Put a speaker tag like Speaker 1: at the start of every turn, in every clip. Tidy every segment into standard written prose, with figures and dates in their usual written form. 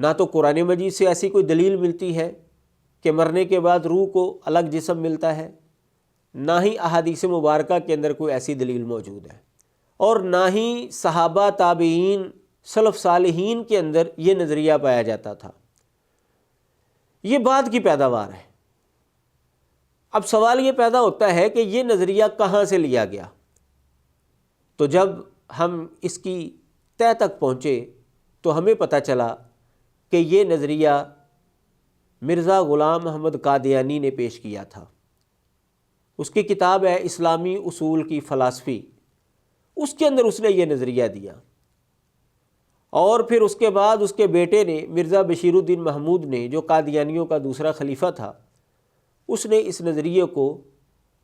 Speaker 1: نہ تو قرآن مجید سے ایسی کوئی دلیل ملتی ہے کہ مرنے کے بعد روح کو الگ جسم ملتا ہے، نہ ہی احادیث مبارکہ کے اندر کوئی ایسی دلیل موجود ہے، اور نہ ہی صحابہ، تابعین، سلف صالحین کے اندر یہ نظریہ پایا جاتا تھا۔ یہ بعد کی پیداوار ہے۔ اب سوال یہ پیدا ہوتا ہے کہ یہ نظریہ کہاں سے لیا گیا؟ تو جب ہم اس کی تہ تک پہنچے تو ہمیں پتہ چلا کہ یہ نظریہ مرزا غلام محمد قادیانی نے پیش کیا تھا۔ اس کی کتاب ہے اسلامی اصول کی فلسفی، اس کے اندر اس نے یہ نظریہ دیا، اور پھر اس کے بعد اس کے بیٹے نے مرزا بشیر الدین محمود نے، جو قادیانیوں کا دوسرا خلیفہ تھا، اس نے اس نظریے کو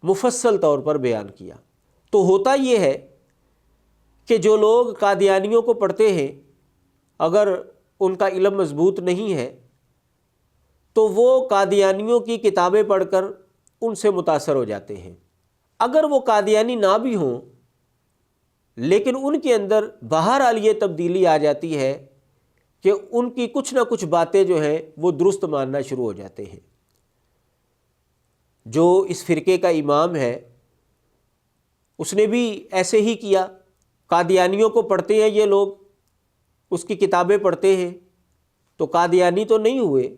Speaker 1: مفصل طور پر بیان کیا۔ تو ہوتا یہ ہے کہ جو لوگ قادیانیوں کو پڑھتے ہیں، اگر ان کا علم مضبوط نہیں ہے تو وہ قادیانیوں کی کتابیں پڑھ کر ان سے متاثر ہو جاتے ہیں۔ اگر وہ قادیانی نہ بھی ہوں لیکن ان کے اندر بہرحال یہ تبدیلی آ جاتی ہے کہ ان کی کچھ نہ کچھ باتیں جو ہیں وہ درست ماننا شروع ہو جاتے ہیں۔ جو اس فرقے کا امام ہے اس نے بھی ایسے ہی کیا۔ قادیانیوں کو پڑھتے ہیں یہ لوگ، اس کی کتابیں پڑھتے ہیں، تو قادیانی تو نہیں ہوئے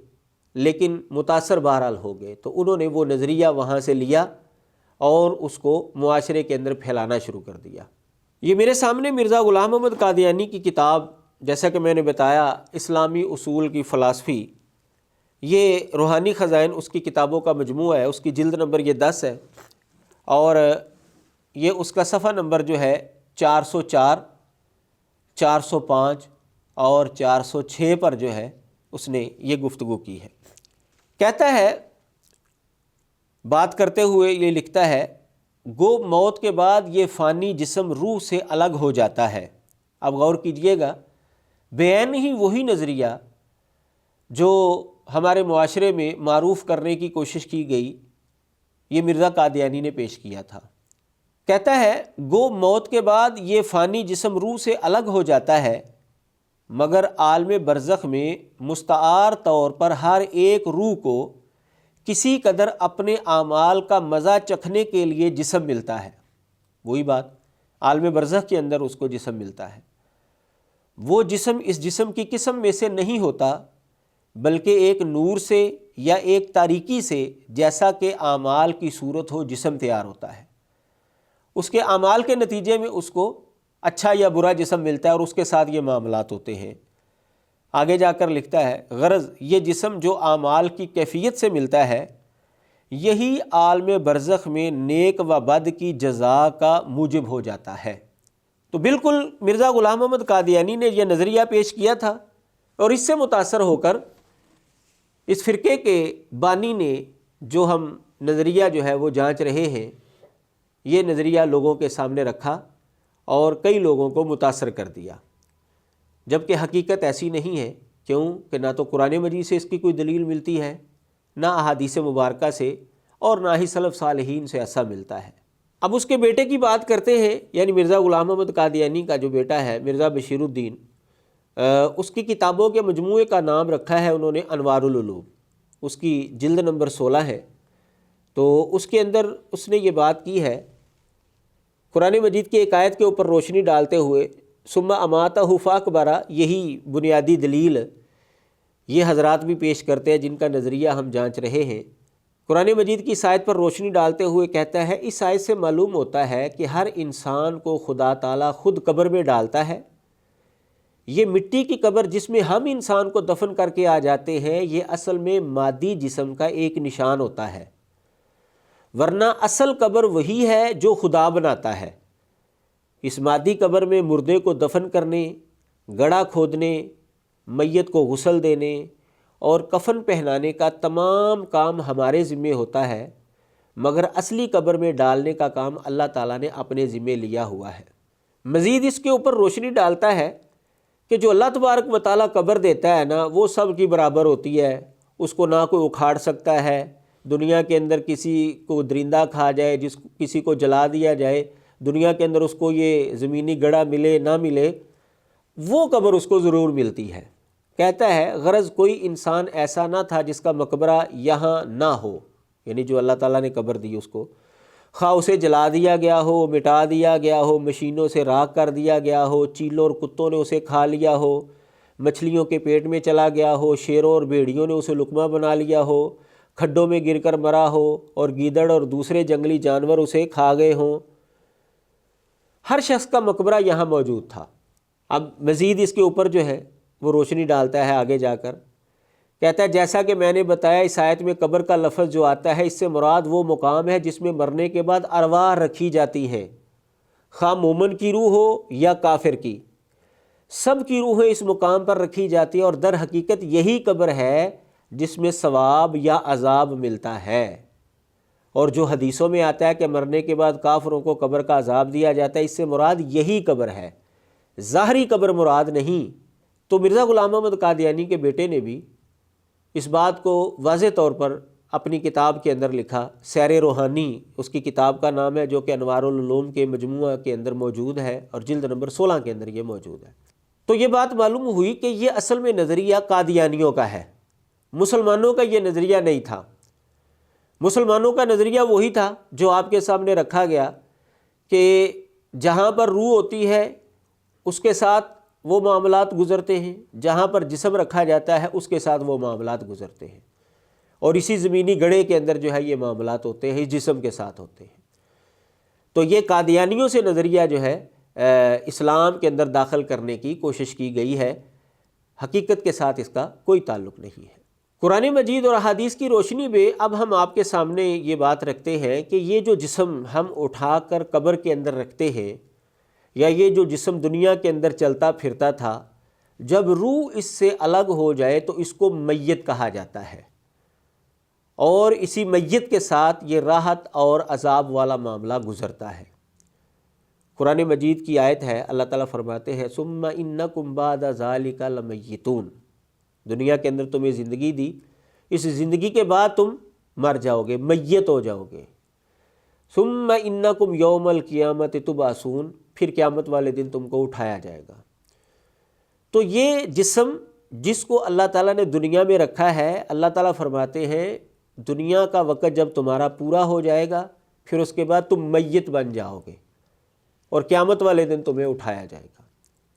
Speaker 1: لیکن متاثر بہرحال ہو گئے، تو انہوں نے وہ نظریہ وہاں سے لیا اور اس کو معاشرے کے اندر پھیلانا شروع کر دیا۔ یہ میرے سامنے مرزا غلام محمد قادیانی کی کتاب، جیسا کہ میں نے بتایا، اسلامی اصول کی فلسفی، یہ روحانی خزائن اس کی کتابوں کا مجموعہ ہے۔ اس کی جلد نمبر یہ 10 ہے، اور یہ اس کا صفحہ نمبر جو ہے 404، 405 اور 406 پر جو ہے اس نے یہ گفتگو کی ہے۔ کہتا ہے، بات کرتے ہوئے یہ لکھتا ہے، گو موت کے بعد یہ فانی جسم روح سے الگ ہو جاتا ہے۔ اب غور کیجئے گا، بعین ہی وہی نظریہ جو ہمارے معاشرے میں معروف کرنے کی کوشش کی گئی، یہ مرزا قادیانی نے پیش کیا تھا۔ کہتا ہے، گو موت کے بعد یہ فانی جسم روح سے الگ ہو جاتا ہے، مگر عالم برزخ میں مستعار طور پر ہر ایک روح کو کسی قدر اپنے اعمال کا مزہ چکھنے کے لیے جسم ملتا ہے۔ وہی بات، عالم برزخ کے اندر اس کو جسم ملتا ہے۔ وہ جسم اس جسم کی قسم میں سے نہیں ہوتا، بلکہ ایک نور سے یا ایک تاریکی سے، جیسا کہ اعمال کی صورت ہو جسم تیار ہوتا ہے۔ اس کے اعمال کے نتیجے میں اس کو اچھا یا برا جسم ملتا ہے، اور اس کے ساتھ یہ معاملات ہوتے ہیں۔ آگے جا کر لکھتا ہے، غرض یہ جسم جو اعمال کی کیفیت سے ملتا ہے، یہی عالم برزخ میں نیک و بد کی جزا کا موجب ہو جاتا ہے۔ تو بالکل مرزا غلام محمد قادیانی نے یہ نظریہ پیش کیا تھا، اور اس سے متاثر ہو کر اس فرقے کے بانی نے جو ہم نظریہ جو ہے وہ جانچ رہے ہیں، یہ نظریہ لوگوں کے سامنے رکھا اور کئی لوگوں کو متاثر کر دیا، جبکہ حقیقت ایسی نہیں ہے۔ کیوں کہ نہ تو قرآن مجید سے اس کی کوئی دلیل ملتی ہے، نہ احادیث مبارکہ سے، اور نہ ہی سلف صالحین سے ایسا ملتا ہے۔ اب اس کے بیٹے کی بات کرتے ہیں، یعنی مرزا غلام محمد قادیانی کا جو بیٹا ہے مرزا بشیر الدین، اس کی کتابوں کے مجموعے کا نام رکھا ہے انہوں نے انوار العلوم۔ اس کی جلد نمبر 16 ہے۔ تو اس کے اندر اس نے یہ بات کی ہے، قرآن مجید کی ایک آیت کے اوپر روشنی ڈالتے ہوئے، ثم اماتہ فاقبرہ، یہی بنیادی دلیل یہ حضرات بھی پیش کرتے ہیں جن کا نظریہ ہم جانچ رہے ہیں۔ قرآن مجید کی اس آیت پر روشنی ڈالتے ہوئے کہتا ہے، اس آیت سے معلوم ہوتا ہے کہ ہر انسان کو خدا تعالیٰ خود قبر میں ڈالتا ہے۔ یہ مٹی کی قبر جس میں ہم انسان کو دفن کر کے آ جاتے ہیں، یہ اصل میں مادی جسم کا ایک نشان ہوتا ہے، ورنہ اصل قبر وہی ہے جو خدا بناتا ہے۔ اس مادی قبر میں مردے کو دفن کرنے، گڑھا کھودنے، میت کو غسل دینے اور کفن پہنانے کا تمام کام ہمارے ذمے ہوتا ہے، مگر اصلی قبر میں ڈالنے کا کام اللہ تعالیٰ نے اپنے ذمے لیا ہوا ہے۔ مزید اس کے اوپر روشنی ڈالتا ہے کہ جو اللہ تبارک و تعالیٰ قبر دیتا ہے نا، وہ سب کی برابر ہوتی ہے، اس کو نہ کوئی اکھاڑ سکتا ہے۔ دنیا کے اندر کسی کو درندہ کھا جائے، کسی کو جلا دیا جائے، دنیا کے اندر اس کو یہ زمینی گڑھا ملے نہ ملے، وہ قبر اس کو ضرور ملتی ہے۔ کہتا ہے غرض کوئی انسان ایسا نہ تھا جس کا مقبرہ یہاں نہ ہو، یعنی جو اللہ تعالیٰ نے قبر دی اس کو، خواہ اسے جلا دیا گیا ہو، مٹا دیا گیا ہو، مشینوں سے راکھ کر دیا گیا ہو، چیلوں اور کتوں نے اسے کھا لیا ہو، مچھلیوں کے پیٹ میں چلا گیا ہو، شیروں اور بھیڑیوں نے اسے لقمہ بنا لیا ہو، کھڈوں میں گر کر مرا ہو، اور گیدڑ اور دوسرے جنگلی جانور اسے کھا گئے ہوں۔ ہر شخص کا مقبرہ یہاں موجود تھا۔ اب مزید اس کے اوپر جو ہے وہ روشنی ڈالتا ہے آگے جا کر، کہتا ہے جیسا کہ میں نے بتایا اس آیت میں قبر کا لفظ جو آتا ہے اس سے مراد وہ مقام ہے جس میں مرنے کے بعد ارواح رکھی جاتی ہیں، خواہ مومن کی روح ہو یا کافر کی، سب کی روحیں اس مقام پر رکھی جاتی ہیں، اور در حقیقت یہی قبر ہے جس میں ثواب یا عذاب ملتا ہے۔ اور جو حدیثوں میں آتا ہے کہ مرنے کے بعد کافروں کو قبر کا عذاب دیا جاتا ہے، اس سے مراد یہی قبر ہے، ظاہری قبر مراد نہیں۔ تو مرزا غلام احمد قادیانی کے بیٹے نے بھی اس بات کو واضح طور پر اپنی کتاب کے اندر لکھا، سیر روحانی اس کی کتاب کا نام ہے، جو کہ انوار العلوم کے مجموعہ کے اندر موجود ہے اور جلد نمبر 16 کے اندر یہ موجود ہے۔ تو یہ بات معلوم ہوئی کہ یہ اصل میں نظریہ قادیانیوں کا ہے، مسلمانوں کا یہ نظریہ نہیں تھا۔ مسلمانوں کا نظریہ وہی تھا جو آپ کے سامنے رکھا گیا کہ جہاں پر روح ہوتی ہے اس کے ساتھ وہ معاملات گزرتے ہیں، جہاں پر جسم رکھا جاتا ہے اس کے ساتھ وہ معاملات گزرتے ہیں، اور اسی زمینی گڑھے کے اندر جو ہے یہ معاملات ہوتے ہیں، جسم کے ساتھ ہوتے ہیں۔ تو یہ قادیانیوں سے نظریہ جو ہے اسلام کے اندر داخل کرنے کی کوشش کی گئی ہے، حقیقت کے ساتھ اس کا کوئی تعلق نہیں ہے۔ قرآن مجید اور احادیث کی روشنی میں اب ہم آپ کے سامنے یہ بات رکھتے ہیں کہ یہ جو جسم ہم اٹھا کر قبر کے اندر رکھتے ہیں، یا یہ جو جسم دنیا کے اندر چلتا پھرتا تھا، جب روح اس سے الگ ہو جائے تو اس کو میت کہا جاتا ہے، اور اسی میت کے ساتھ یہ راحت اور عذاب والا معاملہ گزرتا ہے۔ قرآن مجید کی آیت ہے، اللہ تعالیٰ فرماتے ہیں ثم انکم بعد ذالک لمیتون، دنیا کے اندر تمہیں زندگی دی، اس زندگی کے بعد تم مر جاؤ گے، میت ہو جاؤ گے۔ ثم انکم یوم القیامت تبعثون، پھر قیامت والے دن تم کو اٹھایا جائے گا۔ تو یہ جسم جس کو اللہ تعالیٰ نے دنیا میں رکھا ہے، اللہ تعالیٰ فرماتے ہیں دنیا کا وقت جب تمہارا پورا ہو جائے گا، پھر اس کے بعد تم میت بن جاؤ گے، اور قیامت والے دن تمہیں اٹھایا جائے گا۔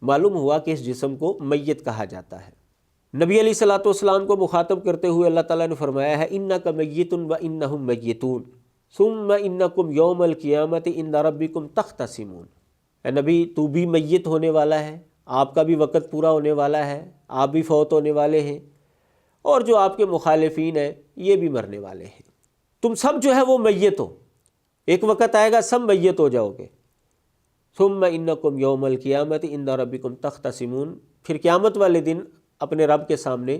Speaker 1: معلوم ہوا کہ اس جسم کو میت کہا جاتا ہے۔ نبی علیہ الصلوۃ والسلام کو مخاطب کرتے ہوئے اللہ تعالیٰ نے فرمایا ہے انک میت وانہم میتون ثم انکم یوم القیامت عند ربکم تختصمون، اے نبی تو بھی میت ہونے والا ہے، آپ کا بھی وقت پورا ہونے والا ہے، آپ بھی فوت ہونے والے ہیں، اور جو آپ کے مخالفین ہیں یہ بھی مرنے والے ہیں، تم سب جو ہے وہ میت ہو، ایک وقت آئے گا سب میت ہو جاؤ گے۔ ثم انکم یوم القیامت عند ربکم تختصمون، پھر قیامت والے دن اپنے رب کے سامنے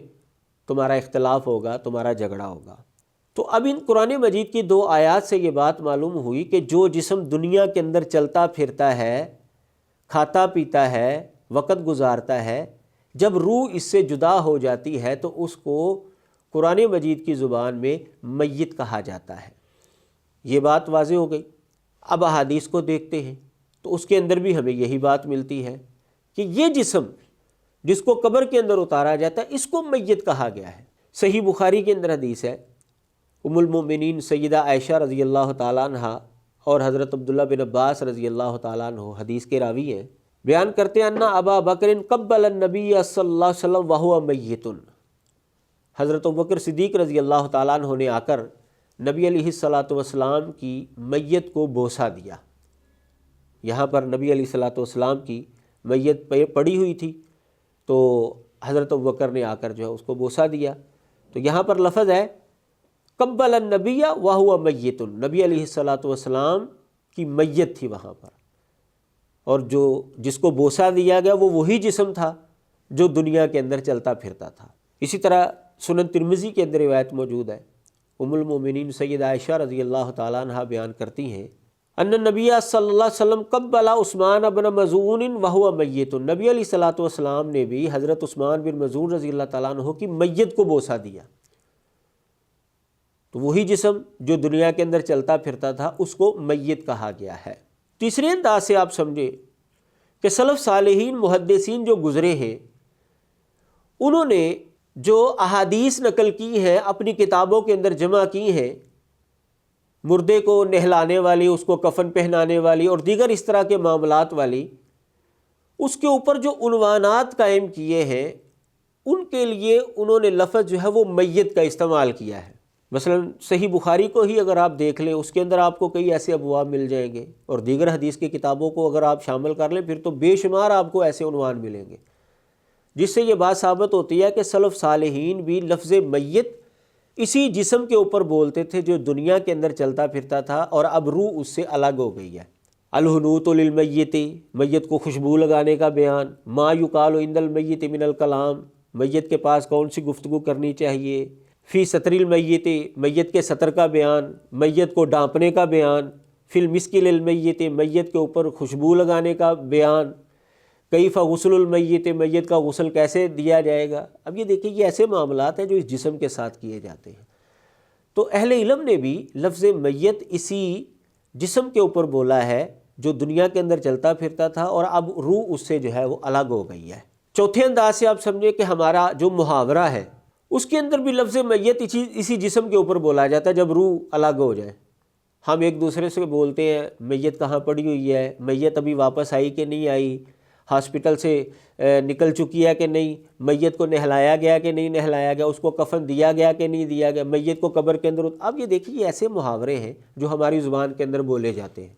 Speaker 1: تمہارا اختلاف ہوگا، تمہارا جھگڑا ہوگا۔ تو اب ان قرآن مجید کی 2 آیات سے یہ بات معلوم ہوئی کہ جو جسم دنیا کے اندر چلتا پھرتا ہے، کھاتا پیتا ہے، وقت گزارتا ہے، جب روح اس سے جدا ہو جاتی ہے تو اس کو قرآن مجید کی زبان میں میت کہا جاتا ہے۔ یہ بات واضح ہو گئی۔ اب احادیث کو دیکھتے ہیں تو اس کے اندر بھی ہمیں یہی بات ملتی ہے کہ یہ جسم جس کو قبر کے اندر اتارا جاتا ہے اس کو میت کہا گیا ہے۔ صحیح بخاری کے اندر حدیث ہے، ام المؤمنین سیدہ عائشہ رضی اللہ تعالیٰ عنہ اور حضرت عبداللہ بن عباس رضی اللہ تعالیٰ عنہ حدیث کے راوی ہیں، بیان کرتے ہیں ان ابا بکر قبل النبی صلی اللہ علیہ وسلم وہو میت، حضرت ابوبکر صدیق رضی اللہ تعالیٰ عنہ نے آ کر نبی علیہ الصلوۃ والسلام کی میت کو بوسہ دیا۔ یہاں پر نبی علیہ الصلوۃ والسلام کی میت پڑی ہوئی تھی، تو حضرت ابوبکر نے آ کر جو ہے اس کو بوسہ دیا۔ تو یہاں پر لفظ ہے قبل النبی وہو میت، نبی علیہ الصلوۃ والسلام کی میت تھی وہاں پر، اور جس کو بوسہ دیا گیا وہ وہی جسم تھا جو دنیا کے اندر چلتا پھرتا تھا۔ اسی طرح سنن ترمذی کے اندر روایت موجود ہے، ام المؤمنین سیدہ عائشہ رضی اللہ تعالیٰ عنہ بیان کرتی ہیں ان النبی صلی اللہ علیہ وسلم قبل عثمان بن مظعون وہو میت، نبی علیہ الصلوۃ والسلام نے بھی حضرت عثمان بن مظعون رضی اللہ تعالیٰ عنہ کی میت کو بوسہ دیا۔ تو وہی جسم جو دنیا کے اندر چلتا پھرتا تھا اس کو میت کہا گیا ہے۔ تیسرے انداز سے آپ سمجھے کہ سلف صالحین محدثین جو گزرے ہیں انہوں نے جو احادیث نقل کی ہیں اپنی کتابوں کے اندر جمع کی ہیں، مردے کو نہلانے والی، اس کو کفن پہنانے والی اور دیگر اس طرح کے معاملات والی، اس کے اوپر جو عنوانات قائم کیے ہیں ان کے لیے انہوں نے لفظ جو ہے وہ میت کا استعمال کیا ہے۔ مثلا صحیح بخاری کو ہی اگر آپ دیکھ لیں، اس کے اندر آپ کو کئی ایسے ابواب مل جائیں گے، اور دیگر حدیث کی کتابوں کو اگر آپ شامل کر لیں پھر تو بے شمار آپ کو ایسے عنوان ملیں گے، جس سے یہ بات ثابت ہوتی ہے کہ سلف صالحین بھی لفظ میت اسی جسم کے اوپر بولتے تھے جو دنیا کے اندر چلتا پھرتا تھا، اور اب روح اس سے الگ ہو گئی ہے۔ الحنوط للمیت، میت کو خوشبو لگانے کا بیان، ما یقال عند المیت من الکلام، میت کے پاس کون سی گفتگو کرنی چاہیے، فی ستر المیت، میت کے ستر کا بیان، میت کو ڈانپنے کا بیان، فی المسک للمیت، میت کے اوپر خوشبو لگانے کا بیان، کیف غسل المیت، میت کا غسل کیسے دیا جائے گا۔ اب یہ دیکھیں یہ ایسے معاملات ہیں جو اس جسم کے ساتھ کیے جاتے ہیں۔ تو اہل علم نے بھی لفظ میت اسی جسم کے اوپر بولا ہے جو دنیا کے اندر چلتا پھرتا تھا، اور اب روح اس سے جو ہے وہ الگ ہو گئی ہے۔ چوتھے انداز سے آپ سمجھیں کہ ہمارا جو محاورہ ہے اس کے اندر بھی لفظ میت اسی جسم کے اوپر بولا جاتا ہے جب روح الگ ہو جائے۔ ہم ایک دوسرے سے بولتے ہیں میت کہاں پڑی ہوئی ہے، میت ابھی واپس آئی کہ نہیں آئی، ہاسپٹل سے نکل چکی ہے کہ نہیں، میت کو نہلایا گیا کہ نہیں نہلایا گیا، اس کو کفن دیا گیا کہ نہیں دیا گیا، میت کو قبر کے اندر۔ اب یہ دیکھیے یہ ایسے محاورے ہیں جو ہماری زبان کے اندر بولے جاتے ہیں۔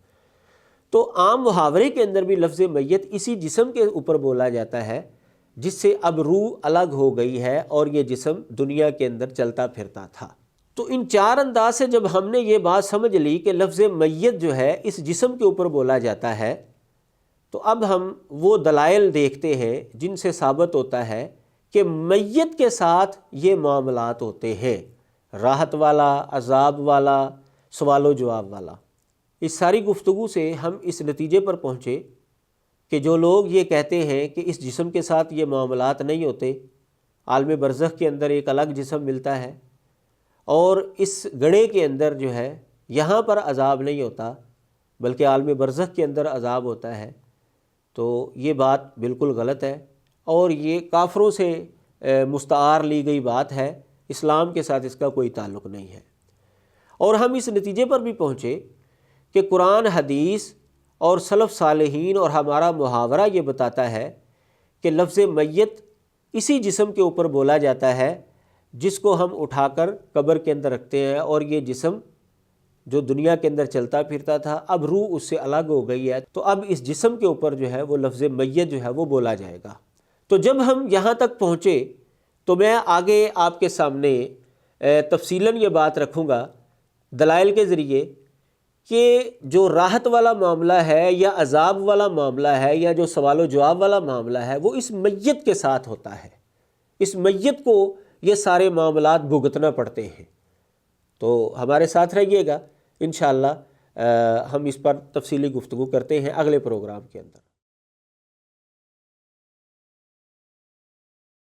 Speaker 1: تو عام محاورے کے اندر بھی لفظ میت اسی جسم کے اوپر بولا جاتا ہے جس سے اب روح الگ ہو گئی ہے اور یہ جسم دنیا کے اندر چلتا پھرتا تھا۔ تو ان چار انداز سے جب ہم نے یہ بات سمجھ لی کہ لفظ میت جو ہے اس جسم کے اوپر بولا جاتا ہے، تو اب ہم وہ دلائل دیکھتے ہیں جن سے ثابت ہوتا ہے کہ میت کے ساتھ یہ معاملات ہوتے ہیں، راحت والا، عذاب والا، سوال و جواب والا۔ اس ساری گفتگو سے ہم اس نتیجے پر پہنچے کہ جو لوگ یہ کہتے ہیں کہ اس جسم کے ساتھ یہ معاملات نہیں ہوتے، عالم برزخ کے اندر ایک الگ جسم ملتا ہے اور اس گڑھے کے اندر جو ہے یہاں پر عذاب نہیں ہوتا بلکہ عالم برزخ کے اندر عذاب ہوتا ہے، تو یہ بات بالکل غلط ہے اور یہ کافروں سے مستعار لی گئی بات ہے، اسلام کے ساتھ اس کا کوئی تعلق نہیں ہے۔ اور ہم اس نتیجے پر بھی پہنچے کہ قرآن، حدیث اور سلف صالحین اور ہمارا محاورہ یہ بتاتا ہے کہ لفظ میت اسی جسم کے اوپر بولا جاتا ہے جس کو ہم اٹھا کر قبر کے اندر رکھتے ہیں، اور یہ جسم جو دنیا کے اندر چلتا پھرتا تھا اب روح اس سے الگ ہو گئی ہے، تو اب اس جسم کے اوپر جو ہے وہ لفظ میت جو ہے وہ بولا جائے گا۔ تو جب ہم یہاں تک پہنچے تو میں آگے آپ کے سامنے تفصیلاً یہ بات رکھوں گا دلائل کے ذریعے کہ جو راحت والا معاملہ ہے یا عذاب والا معاملہ ہے یا جو سوال و جواب والا معاملہ ہے وہ اس میت کے ساتھ ہوتا ہے، اس میت کو یہ سارے معاملات بھگتنا پڑتے ہیں۔ تو ہمارے ساتھ رہیے گا، انشاءاللہ ہم اس پر تفصیلی گفتگو کرتے ہیں اگلے پروگرام کے اندر۔